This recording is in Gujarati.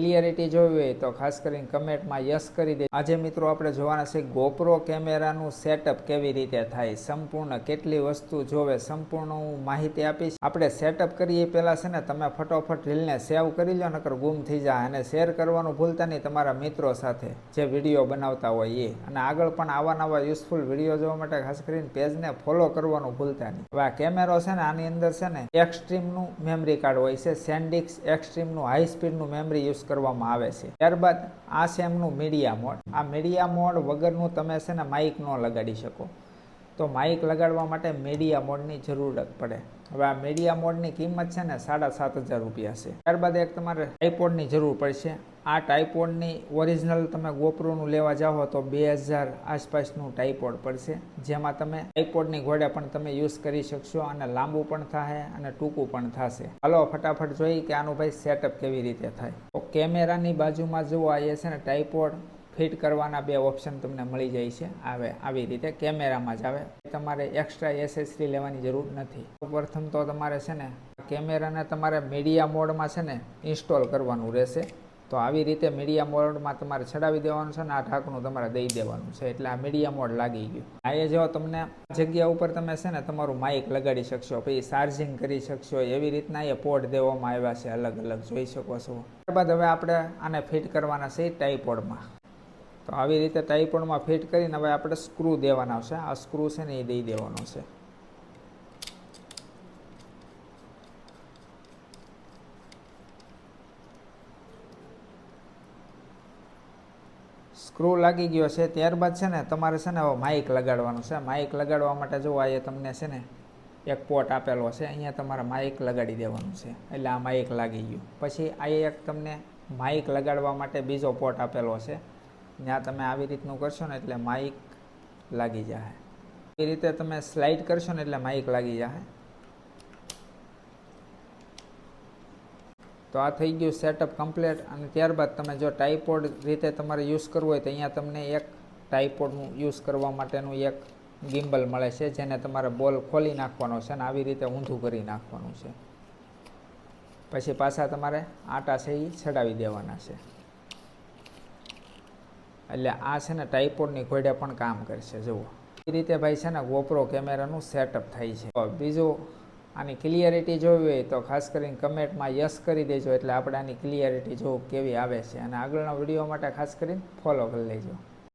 ક્લિયરિટી જોવી હોય તો ખાસ કરીને કમેન્ટમાં યસ કરી દે। આજે મિત્રો આપણે જોવાના છે ગોપ્રો કેમેરાનું સેટઅપ કેવી રીતે થાય, સંપૂર્ણ કેટલી વસ્તુ જોવે, સંપૂર્ણ હું માહિતી આપીશ। આપણે સેટઅપ કરીએ પહેલાં છે ને તમે ફટોફટ રીલને સેવ કરી લો, નકર ગુમ થઈ જાય, અને શેર કરવાનું ભૂલતા નહીં તમારા મિત્રો સાથે જે વિડીયો બનાવતા હોય એ, અને આગળ પણ આવા નવા યુઝફુલ વિડીયો જોવા માટે ખાસ કરીને પેજને ફોલો કરવાનું ભૂલતા નહીં। હવે આ કેમેરો છે ને આની અંદર છે ને એક્સ્ટ્રીમનું મેમરી કાર્ડ હોય છે, સેન્ડિક્સ એક્સ્ટ્રીમનું હાઈ સ્પીડનું મેમરી યુઝ કરવામાં આવે છે। ત્યારબાદ આ છે એમનું મીડિયા મોડ। આ મીડિયા મોડ વગરનું તમે છે ને માઇક ન લગાડી શકો, તો માઇક લગાડવા માટે મીડિયા મોડની જરૂરત પડે। હવે આ મીડિયા મોડની કિંમત છે ને 7,500 રૂપિયા છે। ત્યારબાદ એક તમારે ટ્રાયપોડની જરૂર પડશે। આ ટ્રાયપોડની ઓરિજિનલ તમે ગોપ્રોનું લેવા જાઓ તો 2000 આસપાસનું ટ્રાયપોડ પડશે, જેમાં તમે ટ્રાયપોડની ઘોડે પણ તમે યુઝ કરી શકશો, અને લાંબુ પણ થશે અને ટૂંકું પણ થશે। હાલો ફટાફટ જોઈએ કે આનું ભાઈ સેટઅપ કેવી રીતે થાય। તો કેમેરાની બાજુમાં જુઓ, આ છે ને ટ્રાયપોડ ફિટ કરવાના બે ઓપ્શન તમને મળી જાય છે। આવે આવી રીતે કેમેરામાં જ આવે, તમારે એક્સ્ટ્રા એસેસરી લેવાની જરૂર નથી। પ્રથમ તો તમારે છે ને કેમેરાને તમારે મીડિયા મોડમાં છે ને ઇન્સ્ટોલ કરવાનું રહેશે। તો આવી રીતે મીડિયા મોડમાં તમારે ચડાવી દેવાનું છે ને આ ઢાંકણું તમારે દઈ દેવાનું છે, એટલે આ મીડિયા મોડ લાગી ગયું। આ જો તમને જગ્યા ઉપર તમે છે ને તમારું માઇક લગાડી શકશો, પછી ચાર્જિંગ કરી શકશો, એવી રીતના એ પોર્ટ દેવામાં આવ્યા છે, અલગ અલગ જોઈ શકો છો। ત્યારબાદ હવે આપણે આને ફિટ કરવાના છે ટ્રાયપોડમાં। તો આવી રીતે ટ્રાયપોડમાં ફિટ કરીને હવે આપણે સ્ક્રૂ દેવાના છે, આ સ્ક્રૂ છે ને એ દઈ દેવાનો છે। સ્ક્રૂ લાગી ગયો છે। ત્યારબાદ છે ને તમારે છે ને હવે માઇક લગાડવાનું છે। માઇક લગાડવા માટે જો આ તમને છે ને એક પોર્ટ આપેલો છે, અહીંયા તમારે માઇક લગાડી દેવાનું છે, એટલે આ માઇક લાગી ગયું। પછી આ એક તમને માઇક લગાડવા માટે બીજો પોર્ટ આપેલો છે, ત્યાં તમે આવી રીતનું કરશો ને એટલે માઇક લાગી જશે। એ રીતે તમે સ્લાઇડ કરશો ને એટલે માઇક લાગી જશે। તો આ થઈ ગયું સેટઅપ કમ્પ્લીટ। અને ત્યારબાદ તમે જો ટ્રાયપોડ રીતે તમારે યુઝ કરવું હોય તો અહીંયા તમને એક ટ્રાયપોડનું યુઝ કરવા માટેનું એક ગિમ્બલ મળે છે, જેને તમારે બોલ ખોલી નાખવાનો છે અને આવી રીતે ઊંધું કરી નાખવાનું છે। પછી પાછા તમારે આટા છે એ ચડાવી દેવાના છે, એટલે આ છે ને ટ્રાયપોડની ઘોડે પણ કામ કરશે। જુઓ એ રીતે ભાઈ છે ને ગોપ્રો કેમેરાનું સેટઅપ થાય છે। બીજું આની ક્લિયરિટી જોવી હોય તો ખાસ કરીને કમેન્ટમાં યસ કરી દેજો, એટલે આપણે આની ક્લિયરિટી જોવું કેવી આવે છે, અને આગળના વિડીયો માટે ખાસ કરીને ફોલો કરી લેજો।